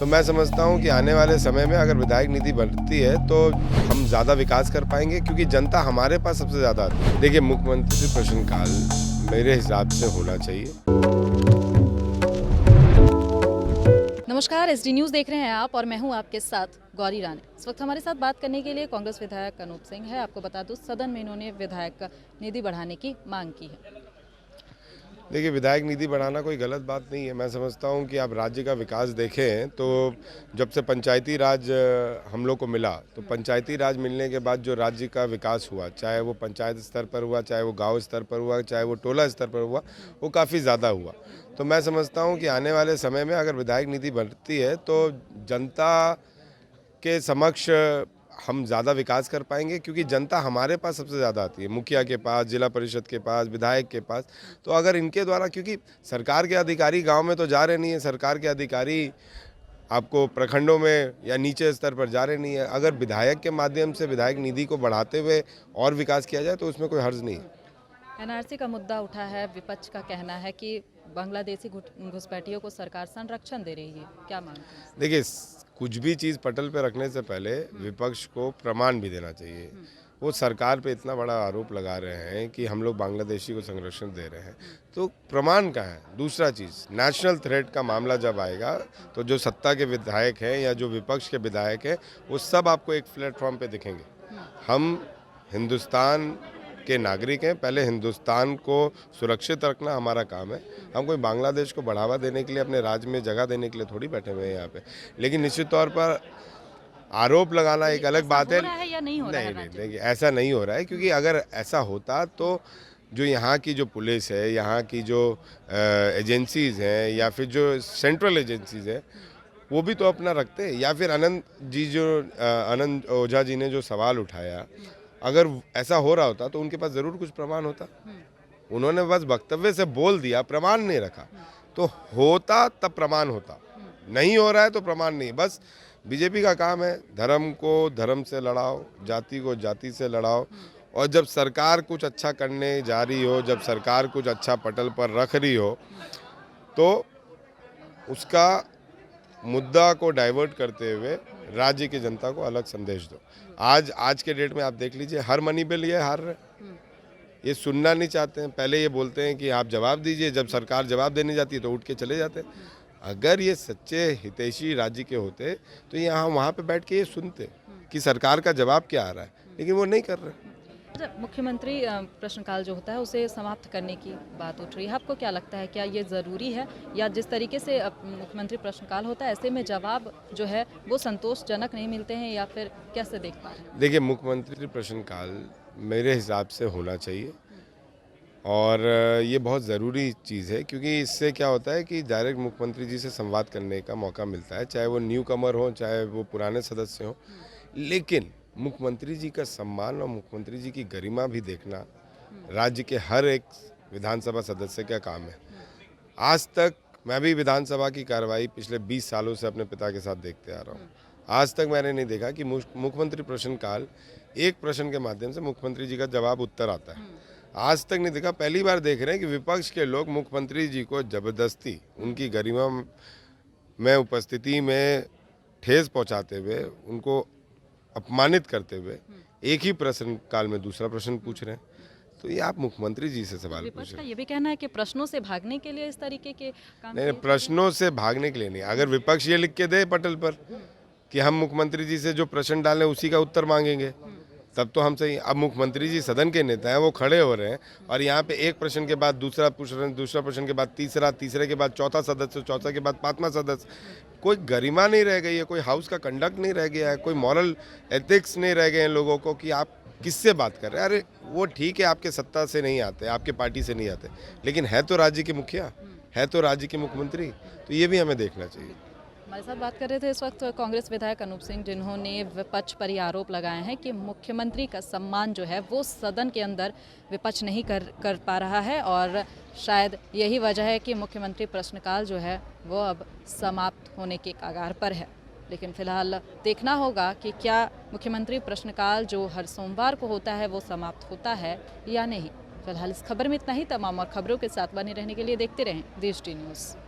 तो मैं समझता हूँ कि आने वाले समय में अगर विधायक निधि बढ़ती है तो हम ज़्यादा विकास कर पाएंगे, क्योंकि जनता हमारे पास सबसे ज़्यादा आती है। देखिए, मुख्यमंत्री प्रश्नकाल मेरे हिसाब से होना चाहिए। नमस्कार, एसडी न्यूज़ देख रहे हैं आप और मैं हूं आपके साथ गौरी रानी। इस वक्त हमारे साथ बात करने के लिए कांग्रेस विधायक अनूप सिंह है। आपको बता दूं, सदन में इन्होंने विधायक निधि बढ़ाने की मांग की है। देखिए, विधायक निधि बढ़ाना कोई गलत बात नहीं है। मैं समझता हूँ कि आप राज्य का विकास देखें तो जब से पंचायती राज हम लोग को मिला, तो पंचायती राज मिलने के बाद जो राज्य का विकास हुआ, चाहे वो पंचायत स्तर पर हुआ, चाहे वो गांव स्तर पर हुआ, चाहे वो टोला स्तर पर हुआ, वो काफ़ी ज़्यादा हुआ। तो मैं समझता हूँ कि आने वाले समय में अगर विधायक निधि बढ़ती है तो जनता के समक्ष हम ज़्यादा विकास कर पाएंगे, क्योंकि जनता हमारे पास सबसे ज़्यादा आती है, मुखिया के पास, जिला परिषद के पास, विधायक के पास। तो अगर इनके द्वारा, क्योंकि सरकार के अधिकारी गांव में तो जा रहे नहीं है, सरकार के अधिकारी आपको प्रखंडों में या नीचे स्तर पर जा रहे नहीं है। अगर विधायक के माध्यम से विधायक निधि को बढ़ाते हुए और विकास किया जाए तो उसमें कोई हर्ज नहीं है। एनआरसी का मुद्दा उठा है। विपक्ष का कहना है कि बांग्लादेशी घुसपैठियों को सरकार संरक्षण दे रही है। क्या मानते हैं? देखिए, कुछ भी चीज़ पटल पे रखने से पहले विपक्ष को प्रमाण भी देना चाहिए। वो सरकार पे इतना बड़ा आरोप लगा रहे हैं कि हम लोग बांग्लादेशी को संरक्षण दे रहे हैं, तो प्रमाण कहाँ है? दूसरा चीज़, नेशनल थ्रेट का मामला जब आएगा तो जो सत्ता के विधायक हैं या जो विपक्ष के विधायक हैं, वो सब आपको एक प्लेटफॉर्म पे दिखेंगे। हम हिंदुस्तान के नागरिक हैं, पहले हिंदुस्तान को सुरक्षित रखना हमारा काम है। हम कोई बांग्लादेश को बढ़ावा देने के लिए, अपने राज्य में जगह देने के लिए थोड़ी बैठे हुए हैं यहाँ पे। लेकिन निश्चित तौर पर आरोप लगाना एक अलग बात है। हो रहा है या नहीं हो रहा है? नहीं, देखिए, ऐसा नहीं हो रहा है, क्योंकि अगर ऐसा होता तो जो यहाँ की जो पुलिस है, यहाँ की जो एजेंसीज़ हैं या फिर जो सेंट्रल एजेंसीज़ हैं, वो भी तो अपना रखते। या फिर आनंद ओझा जी ने जो सवाल उठाया, अगर ऐसा हो रहा होता तो उनके पास ज़रूर कुछ प्रमाण होता। उन्होंने बस वक्तव्य से बोल दिया, प्रमाण नहीं रखा। तो होता तब प्रमाण होता, नहीं हो रहा है तो प्रमाण नहीं। बस बीजेपी का काम है, धर्म को धर्म से लड़ाओ, जाति को जाति से लड़ाओ, और जब सरकार कुछ अच्छा करने जा रही हो, जब सरकार कुछ अच्छा पटल पर रख रही हो, तो उसका मुद्दा को डाइवर्ट करते हुए राज्य की जनता को अलग संदेश दो। आज के डेट में आप देख लीजिए, हर मनी बिल ये हार रहे, ये सुनना नहीं चाहते हैं। पहले ये बोलते हैं कि आप जवाब दीजिए, जब सरकार जवाब देने जाती है तो उठ के चले जाते हैं। अगर ये सच्चे हितैषी राज्य के होते तो यहाँ वहाँ पे बैठ के ये सुनते कि सरकार का जवाब क्या आ रहा है, लेकिन वो नहीं कर रहे। अच्छा, मुख्यमंत्री प्रश्नकाल जो होता है उसे समाप्त करने की बात उठ रही है। आपको क्या लगता है, क्या ये ज़रूरी है, या जिस तरीके से मुख्यमंत्री प्रश्नकाल होता है ऐसे में जवाब जो है वो संतोषजनक नहीं मिलते हैं, या फिर कैसे देख पा रहे हैं? देखिए, मुख्यमंत्री प्रश्नकाल मेरे हिसाब से होना चाहिए, और ये बहुत ज़रूरी चीज़ है, क्योंकि इससे क्या होता है कि डायरेक्ट मुख्यमंत्री जी से संवाद करने का मौका मिलता है, चाहे वो न्यू कमर हो, चाहे वो पुराने सदस्य हों। लेकिन मुख्यमंत्री जी का सम्मान और मुख्यमंत्री जी की गरिमा भी देखना राज्य के हर एक विधानसभा सदस्य का काम है। आज तक मैं भी विधानसभा की कार्रवाई पिछले 20 सालों से अपने पिता के साथ देखते आ रहा हूँ। आज तक मैंने नहीं देखा कि मुख्यमंत्री प्रश्नकाल एक प्रश्न के माध्यम से मुख्यमंत्री जी का जवाब उत्तर आता है। आज तक नहीं देखा। पहली बार देख रहे हैं कि विपक्ष के लोग मुख्यमंत्री जी को जबरदस्ती उनकी गरिमा में उपस्थिति में ठेस पहुंचाते हुए, उनको अपमानित करते हुए एक ही प्रश्न काल में दूसरा प्रश्न पूछ रहे हैं। तो ये आप मुख्यमंत्री जी से सवाल पूछ विपक्ष का रहे हैं। ये भी कहना है कि प्रश्नों से भागने के लिए इस तरीके के काम नहीं, किए। प्रश्नों से भागने के लिए नहीं। अगर विपक्ष ये लिख के दे पटल पर कि हम मुख्यमंत्री जी से जो प्रश्न डालें उसी का उत्तर मांगेंगे, तब तो हम सही। अब मुख्यमंत्री जी सदन के नेता हैं, वो खड़े हो रहे हैं और यहाँ पे एक प्रश्न के बाद दूसरा पूछ रहे हैं, दूसरा प्रश्न के बाद तीसरा, तीसरे के बाद चौथा सदस्य, चौथा के बाद पांचवा सदस्य। कोई गरिमा नहीं रह गई है, कोई हाउस का कंडक्ट नहीं रह गया है, कोई मॉरल एथिक्स नहीं रह गए हैं लोगों को कि आप किससे बात कर रहे हैं। अरे वो ठीक है, आपके सत्ता से नहीं आते, आपके पार्टी से नहीं आते, लेकिन है तो राज्य के मुखिया, है तो राज्य के मुख्यमंत्री। तो ये भी हमें देखना चाहिए। हमारे साथ बात कर रहे थे इस वक्त कांग्रेस विधायक अनूप सिंह, जिन्होंने विपक्ष पर ये आरोप लगाए हैं कि मुख्यमंत्री का सम्मान जो है वो सदन के अंदर विपक्ष नहीं कर पा रहा है, और शायद यही वजह है कि मुख्यमंत्री प्रश्नकाल जो है वो अब समाप्त होने के कगार पर है। लेकिन फिलहाल देखना होगा कि क्या मुख्यमंत्री प्रश्नकाल जो हर सोमवार को होता है वो समाप्त होता है या नहीं। फिलहाल इस खबर में इतना ही। तमाम और खबरों के साथ बने रहने के लिए देखते रहें देश टी न्यूज़।